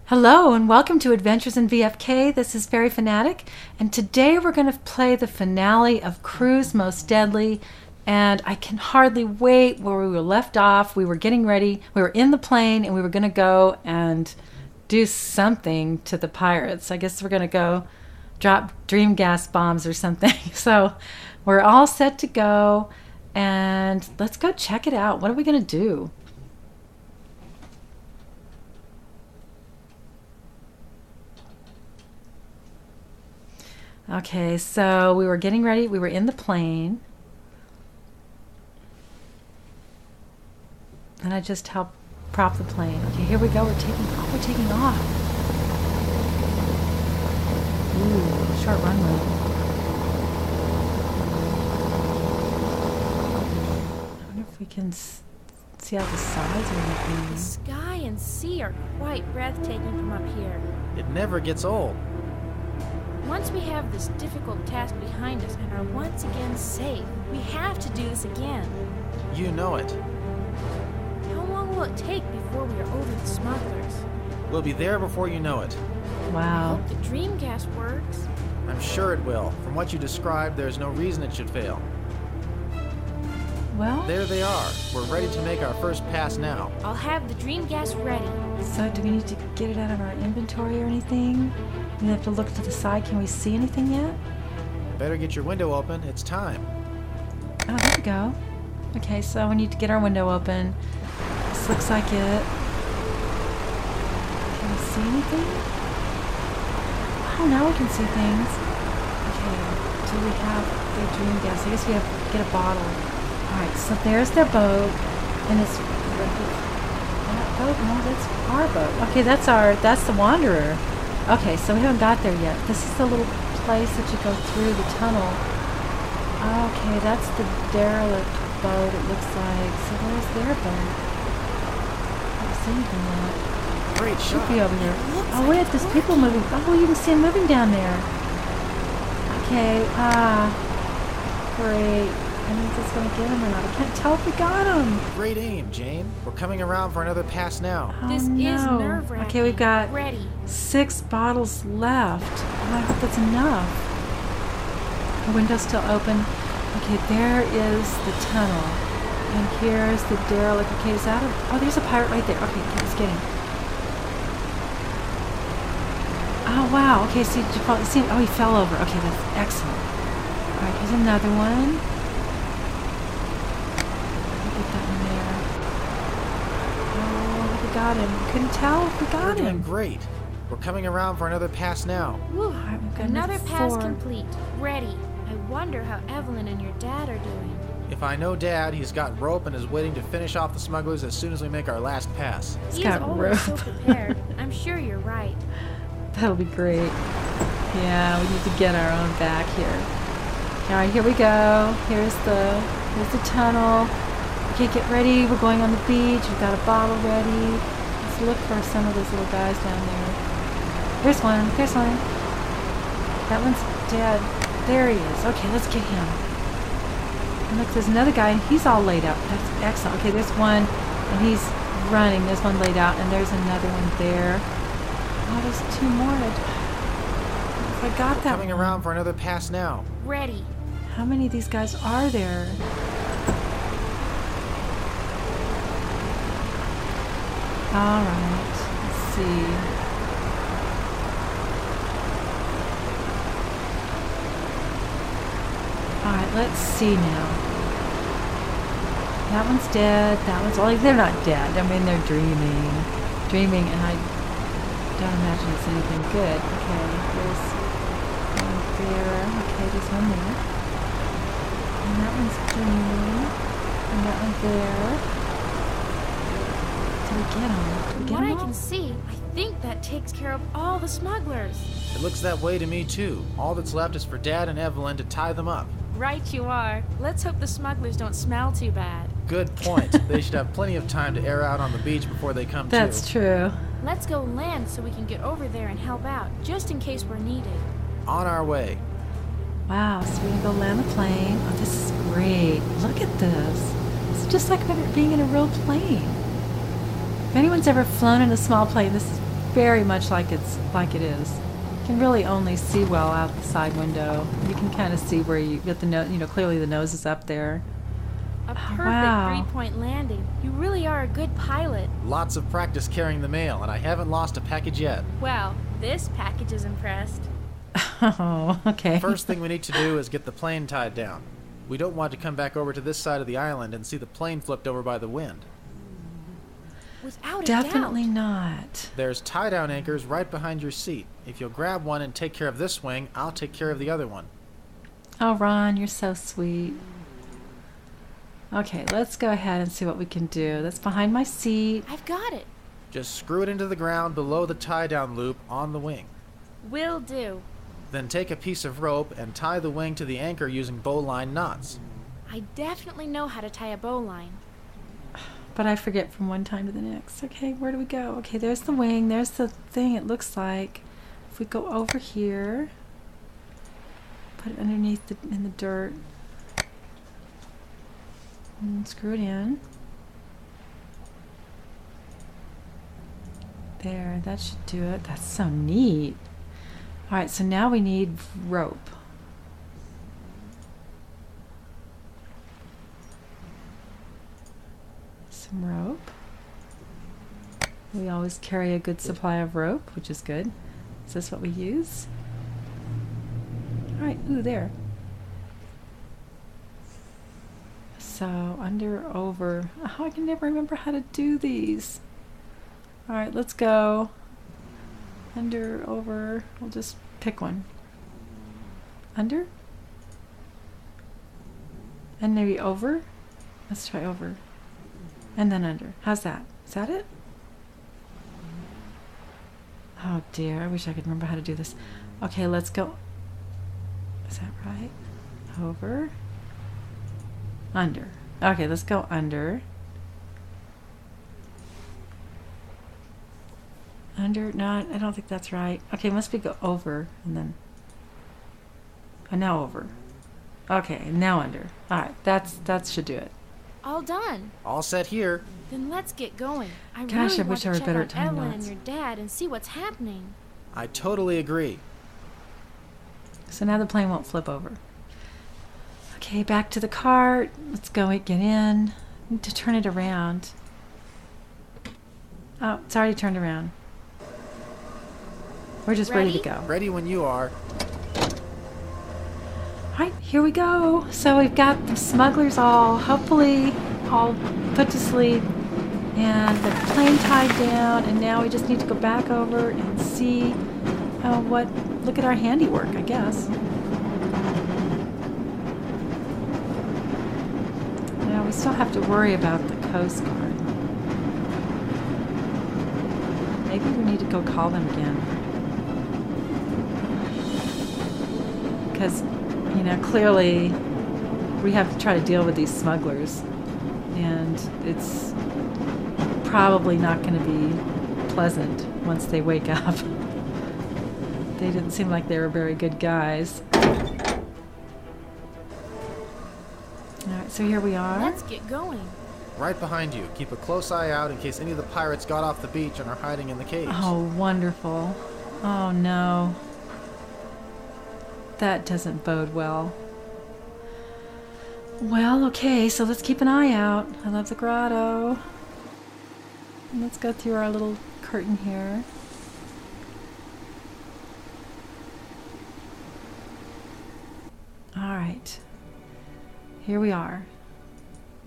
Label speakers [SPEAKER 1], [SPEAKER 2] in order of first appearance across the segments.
[SPEAKER 1] Hello and welcome to Adventures in VFK. This is Fairy Fanatic, and today we're going to play the finale of Crew's Most Deadly, and I can hardly wait. Where we were left off, we were getting ready, we were in the plane, and we were going to go and do something to the pirates. I guess we're going to go drop dream gas bombs or something. So we're all set to go, and let's go check it out. What are we going to do? Okay, so we were getting ready. We were in the plane. And I just helped prop the plane. Okay, here we go. We're taking off. Ooh, short runway. I wonder if we can see out the sides or anything.
[SPEAKER 2] The sky and sea are quite breathtaking from up here.
[SPEAKER 3] It never gets old.
[SPEAKER 2] Once we have this difficult task behind us and are once again safe, we have to do this again.
[SPEAKER 3] You know it.
[SPEAKER 2] How long will it take before we are over the smugglers?
[SPEAKER 3] We'll be there before you know it.
[SPEAKER 2] I
[SPEAKER 1] Wow.
[SPEAKER 2] hope the dream gas works.
[SPEAKER 3] I'm sure it will. From what you described, there's no reason it should fail.
[SPEAKER 1] Well,
[SPEAKER 3] There they are. We're ready to make our first pass now.
[SPEAKER 2] I'll have the dream gas ready.
[SPEAKER 1] so do we need to get it out of our inventory or anything? We have to look to the side. Can we see anything yet?
[SPEAKER 3] Better get your window open. It's time.
[SPEAKER 1] Oh, there we go. Okay, so we need to get our window open. This looks like it. Can we see anything? Oh, now we can see things. Okay, do we have the dream gas? I guess we have to get a bottle. Alright, so there's their boat. And it's... that boat? No, that's our boat. Okay, that's the Wanderer. Okay, so we haven't got there yet. This is the little place that you go through the tunnel. Okay, that's the derelict boat, it looks like. So where's their boat? I don't see anything yet.
[SPEAKER 3] Great
[SPEAKER 1] Should
[SPEAKER 3] shot.
[SPEAKER 1] be over here. Oh wait, there's people moving. Oh, you can see them moving down there. Okay, great. I don't know if it's going to get them or not. I can't tell if we got them.
[SPEAKER 3] Great aim, Jane. We're coming around for another pass now.
[SPEAKER 1] Oh,
[SPEAKER 2] This is
[SPEAKER 1] no.
[SPEAKER 2] nerve-wracking.
[SPEAKER 1] Okay, we've got
[SPEAKER 2] Ready.
[SPEAKER 1] 6 bottles left. Oh, I hope that's enough. The window's still open. Okay, there is the tunnel. And here's the derelict. Okay, is that a... Oh, there's a pirate right there. Okay, let's get him. Oh, wow. Okay, so did you fall... Oh, he fell over. Okay, that's excellent. All right, here's another one. Get that one there. Oh, we got him. Couldn't tell if we
[SPEAKER 3] We're
[SPEAKER 1] got
[SPEAKER 3] doing
[SPEAKER 1] him.
[SPEAKER 3] great. We're coming around for another pass now.
[SPEAKER 2] Woo.
[SPEAKER 1] Alright, we've got
[SPEAKER 2] Another pass
[SPEAKER 1] 4.
[SPEAKER 2] complete. Ready. I wonder how Evelyn and your dad are doing.
[SPEAKER 3] If I know Dad, he's got rope and is waiting to finish off the smugglers as soon as we make our last pass.
[SPEAKER 1] He's
[SPEAKER 2] He
[SPEAKER 1] got
[SPEAKER 2] is always so
[SPEAKER 1] rope.
[SPEAKER 2] prepared. I'm sure you're right.
[SPEAKER 1] That'll be great. Yeah, we need to get our own back here. All right, here we go. Here's the tunnel. Okay, get ready. We're going on the beach. We've got a bottle ready. Let's look for some of those little guys down there. There's one. There's one. That one's dead. There he is. Okay, let's get him. And look, there's another guy, and he's all laid out. That's excellent. Okay, there's one, and he's running. There's one laid out, and there's another one there. Oh, there's 2 more. I got that
[SPEAKER 3] Coming
[SPEAKER 1] one.
[SPEAKER 3] around for another pass now.
[SPEAKER 2] Ready.
[SPEAKER 1] How many of these guys are there? All right, let's see. All right, let's see now. That one's dead. That one's... Well, they're not dead. I mean, they're dreaming, and I don't imagine it's anything good. Okay, there's one there. Okay, there's one there. And that one's dreaming. And that one there. Did we get them? Did we
[SPEAKER 2] From
[SPEAKER 1] get
[SPEAKER 2] what
[SPEAKER 1] them
[SPEAKER 2] I
[SPEAKER 1] all?
[SPEAKER 2] can see, I think that takes care of all the smugglers.
[SPEAKER 3] It looks that way to me, too. All that's left is for Dad and Evelyn to tie them up.
[SPEAKER 2] Right you are. Let's hope the smugglers don't smell too bad.
[SPEAKER 3] Good point. They should have plenty of time to air out on the beach before they come to.
[SPEAKER 1] That's true.
[SPEAKER 2] Let's go land so we can get over there and help out, just in case we're needed.
[SPEAKER 3] On our way.
[SPEAKER 1] Wow, so we can go land the plane. Oh, this is great. Look at this. It's just like being in a real plane. If anyone's ever flown in a small plane, this is very much like it is. You can really only see well out the side window. You can kind of see where you get the nose. You know, clearly the nose is up there.
[SPEAKER 2] A perfect
[SPEAKER 1] wow.
[SPEAKER 2] 3-point landing. You really are a good pilot.
[SPEAKER 3] Lots of practice carrying the mail, and I haven't lost a package yet.
[SPEAKER 2] Well, this package is impressed.
[SPEAKER 1] Oh, okay.
[SPEAKER 3] First thing we need to do is get the plane tied down. We don't want to come back over to this side of the island and see the plane flipped over by the wind.
[SPEAKER 2] Without a
[SPEAKER 1] Definitely
[SPEAKER 2] doubt.
[SPEAKER 1] not.
[SPEAKER 3] There's tie-down anchors right behind your seat. If you'll grab one and take care of this wing, I'll take care of the other one.
[SPEAKER 1] Oh, Ron, you're so sweet. Okay, let's go ahead and see what we can do. That's behind my seat.
[SPEAKER 2] I've got it.
[SPEAKER 3] Just screw it into the ground below the tie-down loop on the wing.
[SPEAKER 2] Will do.
[SPEAKER 3] Then take a piece of rope and tie the wing to the anchor using bowline knots.
[SPEAKER 2] I definitely know how to tie a bowline.
[SPEAKER 1] But I forget from one time to the next. Okay, where do we go? Okay, there's the wing. There's the thing it looks like. If we go over here, put it underneath in the dirt, and screw it in. There, that should do it. That's so neat. All right, so now we need rope. Some rope. We always carry a good supply of rope, which is good. Is this what we use? All right, ooh, there. So under, over. Oh, I can never remember how to do these. All right, let's go. Under, over. We'll just pick one. Under? And maybe over? Let's try over. And then under. How's that? Is that it? Oh dear, I wish I could remember how to do this. Okay, let's go. Is that right? Over. Under. Okay, let's go under. Under, no, I don't think that's right. Okay, must be go over and then. And now over. Okay, and now under. Alright, that should do it.
[SPEAKER 2] All done.
[SPEAKER 3] All set here.
[SPEAKER 2] Then let's get going. I
[SPEAKER 1] Gosh,
[SPEAKER 2] really
[SPEAKER 1] I
[SPEAKER 2] want
[SPEAKER 1] wish
[SPEAKER 2] to
[SPEAKER 1] I were
[SPEAKER 2] check
[SPEAKER 1] better
[SPEAKER 2] on
[SPEAKER 1] at tying
[SPEAKER 2] Ella
[SPEAKER 1] knots.
[SPEAKER 2] and your dad and see what's happening.
[SPEAKER 3] I totally agree.
[SPEAKER 1] So now the plane won't flip over. Okay, back to the cart. Let's go get in. Need to turn it around. Oh, it's already turned around. We're just ready to
[SPEAKER 2] Ready?
[SPEAKER 1] go.
[SPEAKER 3] Ready when you are.
[SPEAKER 1] Alright, here we go. So we've got the smugglers hopefully all put to sleep and the plane tied down, and now we just need to go back over and see look at our handiwork, I guess. Now we still have to worry about the Coast Guard. Maybe we need to go call them again. Because, you know, clearly we have to try to deal with these smugglers, and it's probably not going to be pleasant once they wake up. They didn't seem like they were very good guys. Alright, so here we are.
[SPEAKER 2] Let's get going.
[SPEAKER 3] Right behind you. Keep a close eye out in case any of the pirates got off the beach and are hiding in the caves.
[SPEAKER 1] Oh, wonderful. Oh, no. That doesn't bode well. Well, okay, so let's keep an eye out. I love the grotto. And let's go through our little curtain here. All right. Here we are.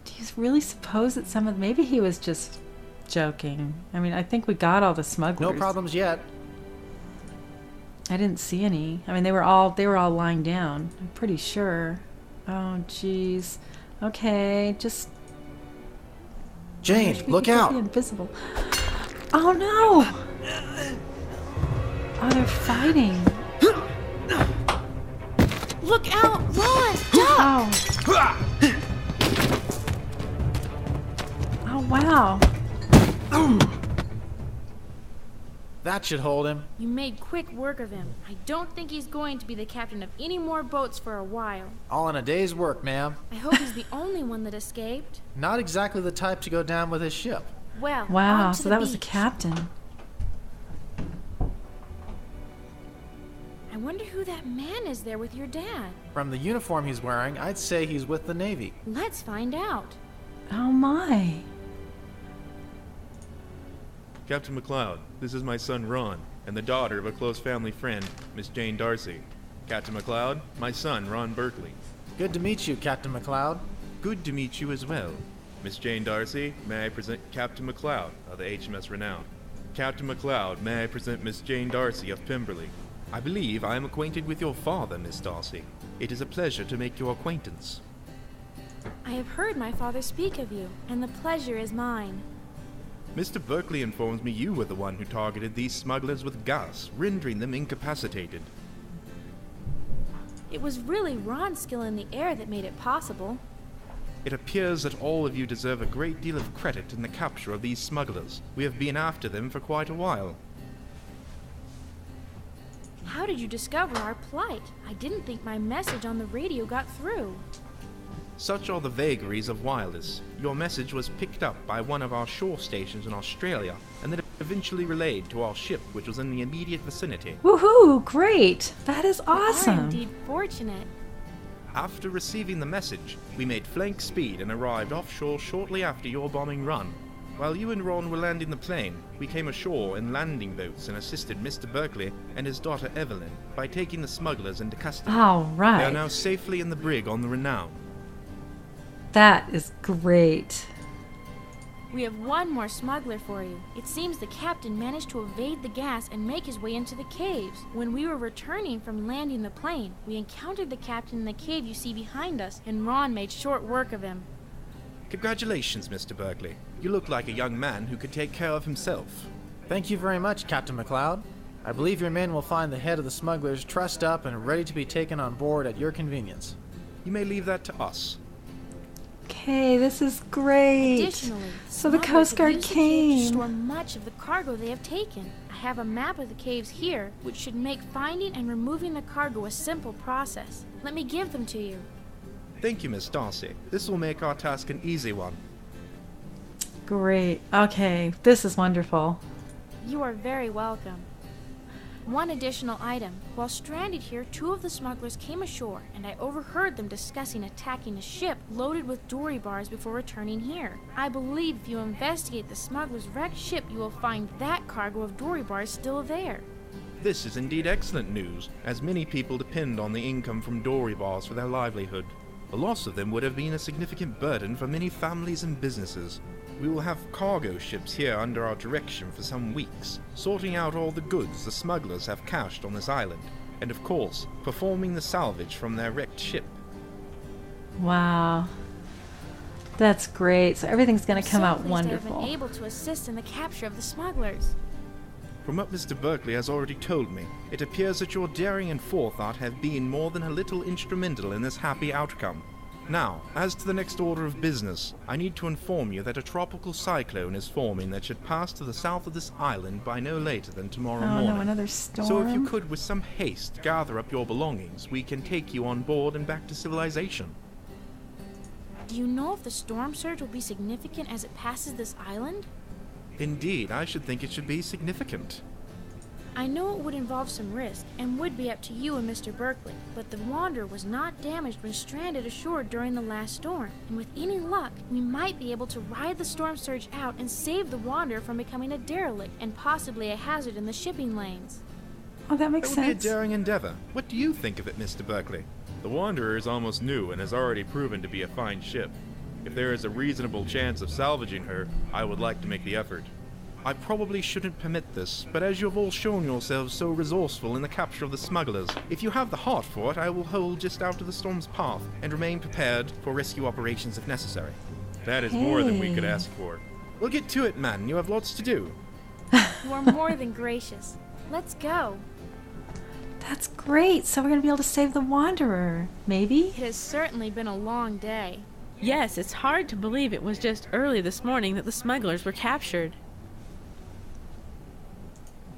[SPEAKER 1] Do you really suppose that maybe he was just joking? I mean, I think we got all the smugglers.
[SPEAKER 3] No problems yet.
[SPEAKER 1] I didn't see any. I mean, they were all lying down. I'm pretty sure. Oh, jeez. Okay, just.
[SPEAKER 3] Jane, look out!
[SPEAKER 1] Be invisible. Oh no! Oh, they're fighting.
[SPEAKER 2] Look out! Run! Duck!
[SPEAKER 1] Oh. Oh wow.
[SPEAKER 3] That should hold him.
[SPEAKER 2] You made quick work of him. I don't think he's going to be the captain of any more boats for a while.
[SPEAKER 3] All in a day's work, ma'am.
[SPEAKER 2] I hope he's the only one that escaped.
[SPEAKER 3] Not exactly the type to go down with his ship.
[SPEAKER 2] Well,
[SPEAKER 1] Wow.
[SPEAKER 2] on to
[SPEAKER 1] So
[SPEAKER 2] the
[SPEAKER 1] that was the
[SPEAKER 2] beach.
[SPEAKER 1] captain.
[SPEAKER 2] wonder who that man is there with your dad.
[SPEAKER 3] From the uniform he's wearing, I'd say he's with the Navy.
[SPEAKER 2] Let's find out.
[SPEAKER 1] Oh my.
[SPEAKER 4] Captain McLeod, this is my son Ron, and the daughter of a close family friend, Miss Jane Darcy. Captain McLeod, my son Ron Berkeley.
[SPEAKER 3] Good to meet you, Captain McLeod.
[SPEAKER 4] Good to meet you as well. Miss Jane Darcy, may I present Captain McLeod of the HMS Renown. Captain McLeod, may I present Miss Jane Darcy of Pemberley. I believe I am acquainted with your father, Miss Darcy. It is a pleasure to make your acquaintance.
[SPEAKER 2] I have heard my father speak of you, and the pleasure is mine.
[SPEAKER 4] Mr. Berkeley informs me you were the one who targeted these smugglers with gas, rendering them incapacitated.
[SPEAKER 2] It was really Ron's skill in the air that made it possible.
[SPEAKER 4] It appears that all of you deserve a great deal of credit in the capture of these smugglers. We have been after them for quite a while.
[SPEAKER 2] How did you discover our plight? I didn't think my message on the radio got through.
[SPEAKER 4] Such are the vagaries of wireless. Your message was picked up by one of our shore stations in Australia, and then eventually relayed to our ship, which was in the immediate vicinity.
[SPEAKER 1] Woohoo! Great! That is
[SPEAKER 2] We are
[SPEAKER 1] awesome.
[SPEAKER 2] indeed fortunate.
[SPEAKER 4] After receiving the message, we made flank speed and arrived offshore shortly after your bombing run. While you and Ron were landing the plane, we came ashore in landing boats and assisted Mr. Berkeley and his daughter Evelyn by taking the smugglers into custody.
[SPEAKER 1] All
[SPEAKER 4] They are
[SPEAKER 1] right.
[SPEAKER 4] now safely in the brig on the Renown.
[SPEAKER 1] That is great.
[SPEAKER 2] We have one more smuggler for you. It seems the captain managed to evade the gas and make his way into the caves. When we were returning from landing the plane, we encountered the captain in the cave you see behind us, and Ron made short work of him.
[SPEAKER 4] Congratulations, Mr. Berkeley. You look like a young man who could take care of himself.
[SPEAKER 3] Thank you very much, Captain McLeod. I believe your men will find the head of the smugglers trussed up and ready to be taken on board at your convenience.
[SPEAKER 4] You may leave that to us.
[SPEAKER 1] Okay, this is great.
[SPEAKER 2] Additionally,
[SPEAKER 1] So the
[SPEAKER 2] smugglers
[SPEAKER 1] Coast
[SPEAKER 2] have
[SPEAKER 1] Guard
[SPEAKER 2] used the cave to
[SPEAKER 1] came.
[SPEAKER 2] store much of the cargo they have taken. I have a map of the caves here, which should make finding and removing the cargo a simple process. Let me give them to you.
[SPEAKER 4] Thank you, Miss Darcy. This will make our task an easy one.
[SPEAKER 1] Great. Okay, this is wonderful.
[SPEAKER 2] You are very welcome. One additional item. While stranded here, 2 of the smugglers came ashore, and I overheard them discussing attacking a ship loaded with dory bars before returning here. I believe if you investigate the smugglers' wrecked ship, you will find that cargo of dory bars still there.
[SPEAKER 4] This is indeed excellent news, as many people depend on the income from dory bars for their livelihood. The loss of them would have been a significant burden for many families and businesses. We will have cargo ships here under our direction for some weeks, sorting out all the goods the smugglers have cached on this island, and of course, performing the salvage from their wrecked ship.
[SPEAKER 1] Wow. That's great. So everything's going to come
[SPEAKER 2] So
[SPEAKER 1] out
[SPEAKER 2] pleased to have
[SPEAKER 1] wonderful.
[SPEAKER 2] been able to assist in the capture of the smugglers.
[SPEAKER 4] From what Mr. Berkeley has already told me, it appears that your daring and forethought have been more than a little instrumental in this happy outcome. Now, as to the next order of business, I need to inform you that a tropical cyclone is forming that should pass to the south of this island by no later than tomorrow
[SPEAKER 1] Oh
[SPEAKER 4] morning.
[SPEAKER 1] no, another storm.
[SPEAKER 4] So if you could, with some haste, gather up your belongings, we can take you on board and back to civilization.
[SPEAKER 2] Do you know if the storm surge will be significant as it passes this island?
[SPEAKER 4] Indeed, I should think it should be significant.
[SPEAKER 2] I know it would involve some risk, and would be up to you and Mr. Berkeley, but the Wanderer was not damaged when stranded ashore during the last storm, and with any luck, we might be able to ride the storm surge out and save the Wanderer from becoming a derelict and possibly a hazard in the shipping lanes.
[SPEAKER 1] Oh, that makes
[SPEAKER 4] That would
[SPEAKER 1] sense.
[SPEAKER 4] be a daring endeavor. What do you think of it, Mr. Berkeley? The Wanderer is almost new and has already proven to be a fine ship. If there is a reasonable chance of salvaging her, I would like to make the effort. I probably shouldn't permit this, but as you have all shown yourselves so resourceful in the capture of the smugglers, if you have the heart for it, I will hold just out of the storm's path and remain prepared for rescue operations if necessary. That is more than we could
[SPEAKER 1] Hey.
[SPEAKER 4] ask for. We'll get to it, man. You have lots to do.
[SPEAKER 2] You are more than gracious. Let's go.
[SPEAKER 1] That's great. So we're going to be able to save the Wanderer. Maybe?
[SPEAKER 2] It has certainly been a long day.
[SPEAKER 5] Yes, it's hard to believe it was just early this morning that the smugglers were captured.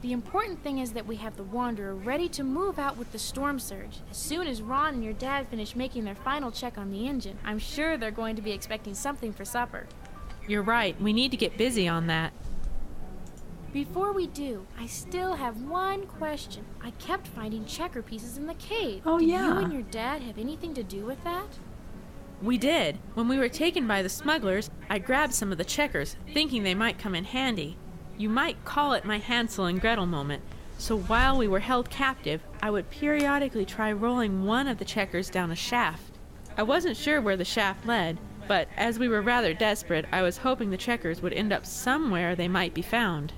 [SPEAKER 2] The important thing is that we have the Wanderer ready to move out with the storm surge. As soon as Ron and your dad finish making their final check on the engine, I'm sure they're going to be expecting something for supper.
[SPEAKER 5] You're right, we need to get busy on that.
[SPEAKER 2] Before we do, I still have one question. I kept finding checker pieces in the cave.
[SPEAKER 1] Oh,
[SPEAKER 2] Did
[SPEAKER 1] yeah.
[SPEAKER 2] you and your dad have anything to do with that?
[SPEAKER 5] We did. When we were taken by the smugglers, I grabbed some of the checkers, thinking they might come in handy. You might call it my Hansel and Gretel moment. So while we were held captive, I would periodically try rolling one of the checkers down a shaft. I wasn't sure where the shaft led, but as we were rather desperate, I was hoping the checkers would end up somewhere they might be found.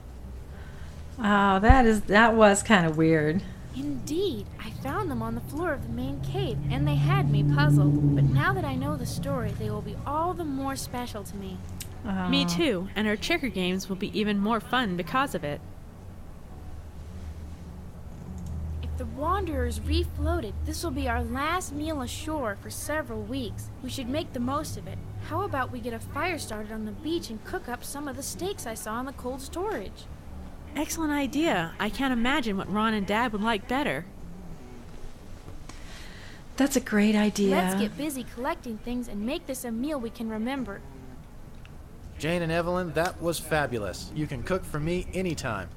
[SPEAKER 1] Oh, that was kind of weird.
[SPEAKER 2] Indeed, I found them on the floor of the main cave, and they had me puzzled. But now that I know the story, they will be all the more special to me.
[SPEAKER 5] Me too, and our checker games will be even more fun because of it.
[SPEAKER 2] If the Wanderers refloated, this will be our last meal ashore for several weeks. We should make the most of it. How about we get a fire started on the beach and cook up some of the steaks I saw in the cold storage?
[SPEAKER 5] Excellent idea. I can't imagine what Ron and Dad would like better.
[SPEAKER 1] That's a great idea.
[SPEAKER 2] Let's get busy collecting things and make this a meal we can remember.
[SPEAKER 3] Jane and Evelyn, that was fabulous. You can cook for me anytime.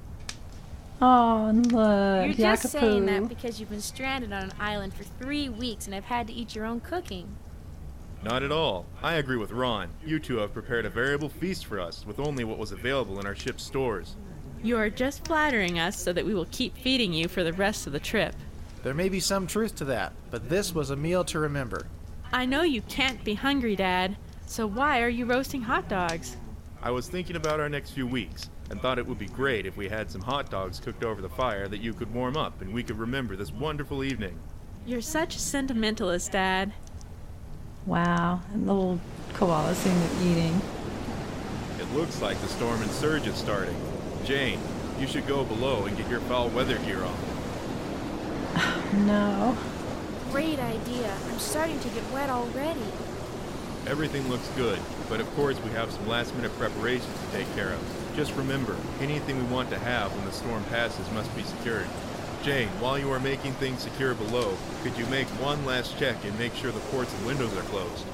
[SPEAKER 1] Oh, and look,
[SPEAKER 2] You're just saying that
[SPEAKER 1] Yakapoo.
[SPEAKER 2] because you've been stranded on an island for 3 weeks and have had to eat your own cooking.
[SPEAKER 4] Not at all. I agree with Ron. You two have prepared a variable feast for us with only what was available in our ship's stores.
[SPEAKER 5] You are just flattering us so that we will keep feeding you for the rest of the trip.
[SPEAKER 3] There may be some truth to that, but this was a meal to remember.
[SPEAKER 5] I know you can't be hungry, Dad, so why are you roasting hot dogs?
[SPEAKER 4] I was thinking about our next few weeks and thought it would be great if we had some hot dogs cooked over the fire that you could warm up and we could remember this wonderful evening.
[SPEAKER 5] You're such a sentimentalist, Dad.
[SPEAKER 1] Wow, and the little koala seeing them eating.
[SPEAKER 4] It looks like the storm and surge is starting. Jane, you should go below and get your foul weather gear on.
[SPEAKER 1] No.
[SPEAKER 2] Great idea. I'm starting to get wet already.
[SPEAKER 4] Everything looks good, but of course we have some last-minute preparations to take care of. Just remember, anything we want to have when the storm passes must be secured. Jane, while you are making things secure below, could you make one last check and make sure the ports and windows are closed?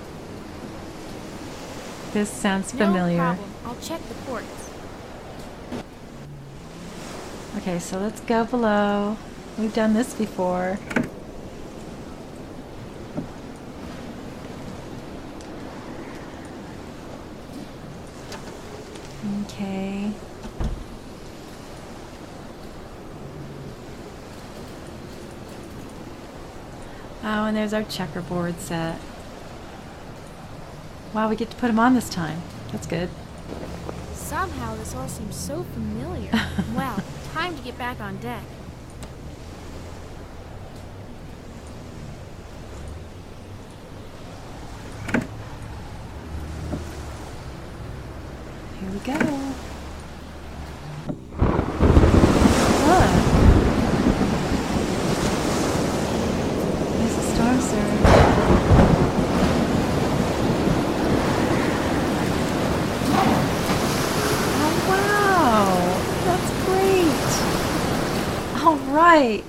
[SPEAKER 1] This sounds familiar.
[SPEAKER 2] No problem. I'll check the ports.
[SPEAKER 1] Okay, so let's go below. We've done this before. Okay. Oh, and there's our checkerboard set. Wow, we get to put them on this time. That's good.
[SPEAKER 2] Somehow this all seems so familiar. Well, time to get back on deck.
[SPEAKER 1] Here we go. Look. There's a storm surge. Oh, wow. That's great. All right.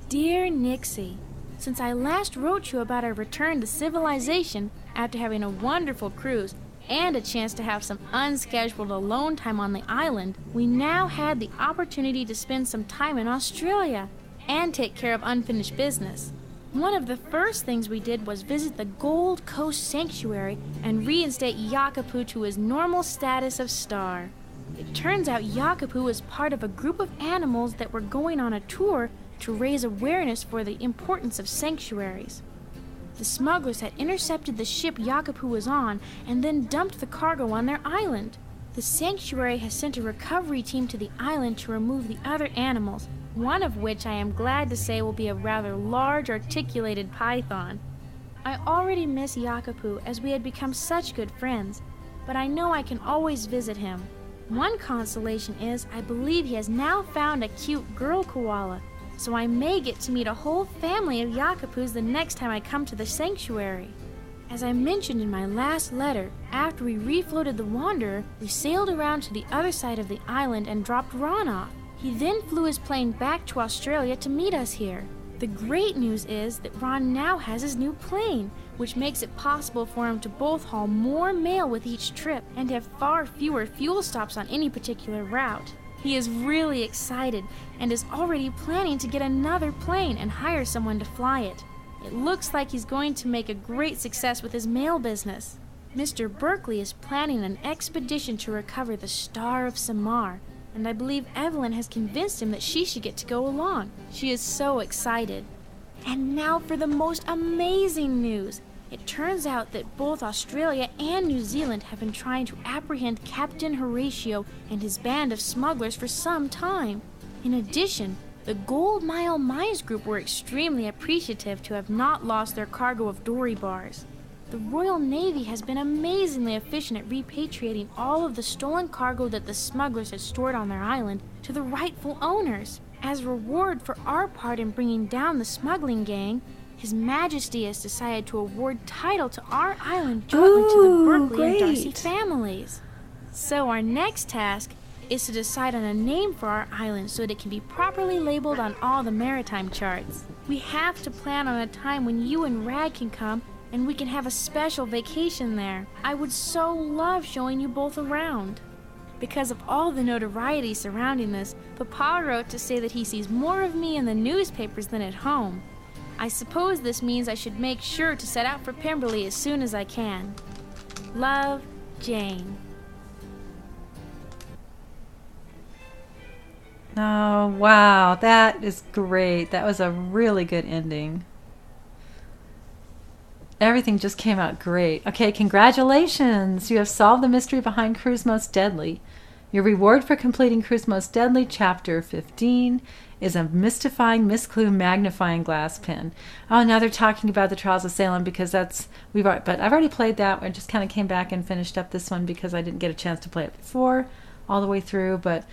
[SPEAKER 2] Dear Nixie, since I last wrote you about our return to civilization after having a wonderful cruise and a chance to have some unscheduled alone time on the island, we now had the opportunity to spend some time in Australia and take care of unfinished business. One of the first things we did was visit the Gold Coast Sanctuary and reinstate Yakapoo to his normal status of star. It turns out Yakapoo was part of a group of animals that were going on a tour to raise awareness for the importance of sanctuaries. The smugglers had intercepted the ship Yakapoo was on and then dumped the cargo on their island. The sanctuary has sent a recovery team to the island to remove the other animals, one of which I am glad to say will be a rather large articulated python. I already miss Yakapoo as we had become such good friends, but I know I can always visit him. One consolation is I believe he has now found a cute girl koala, so I may get to meet a whole family of Yakapoos the next time I come to the sanctuary. As I mentioned in my last letter, after we refloated the Wanderer, we sailed around to the other side of the island and dropped Ron off. He then flew his plane back to Australia to meet us here. The great news is that Ron now has his new plane, which makes it possible for him to both haul more mail with each trip and have far fewer fuel stops on any particular route. He is really excited and is already planning to get another plane and hire someone to fly it. It looks like he's going to make a great success with his mail business. Mr. Berkeley is planning an expedition to recover the Star of Samar, and I believe Evelyn has convinced him that she should get to go along. She is so excited. And now for the most amazing news. It turns out that both Australia and New Zealand have been trying to apprehend Captain Horatio and his band of smugglers for some time. In addition, the Gold Mile Mines Group were extremely appreciative to have not lost their cargo of dory bars. The Royal Navy has been amazingly efficient at repatriating all of the stolen cargo that the smugglers had stored on their island to the rightful owners. As a reward for our part in bringing down the smuggling gang, His Majesty has decided to award title to our island jointly to the Berkeley and Darcy families. So our next task is to decide on a name for our island so that it can be properly labeled on all the maritime charts. We have to plan on a time when you and Rag can come and we can have a special vacation there. I would so love showing you both around. Because of all the notoriety surrounding this, Papa wrote to say that he sees more of me in the newspapers than at home. I suppose this means I should make sure to set out for Pemberley as soon as I can. Love, Jane.
[SPEAKER 1] Oh, wow. That is great. That was a really good ending. Everything just came out great. Okay, congratulations. You have solved the mystery behind Cruise Most Deadly. Your reward for completing Cruise Most Deadly, Chapter 15, is a mystifying Miss Clue magnifying glass pen. Oh, now they're talking about the Trials of Salem because but I've already played that. I just kind of came back and finished up this one because I didn't get a chance to play it before all the way through. But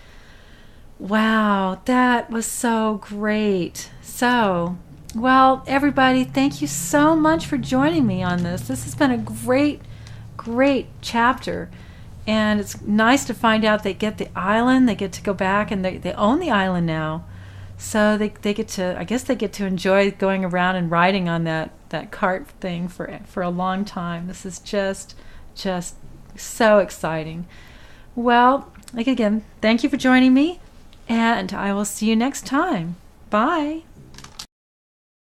[SPEAKER 1] wow, that was so great. So, well, everybody, thank you so much for joining me on this. This has been a great, great chapter. And it's nice to find out they get the island, they get to go back, and they own the island now. So they get to, I guess they get to enjoy going around and riding on that cart thing for a long time. This is just so exciting. Well, again, thank you for joining me, and I will see you next time. Bye.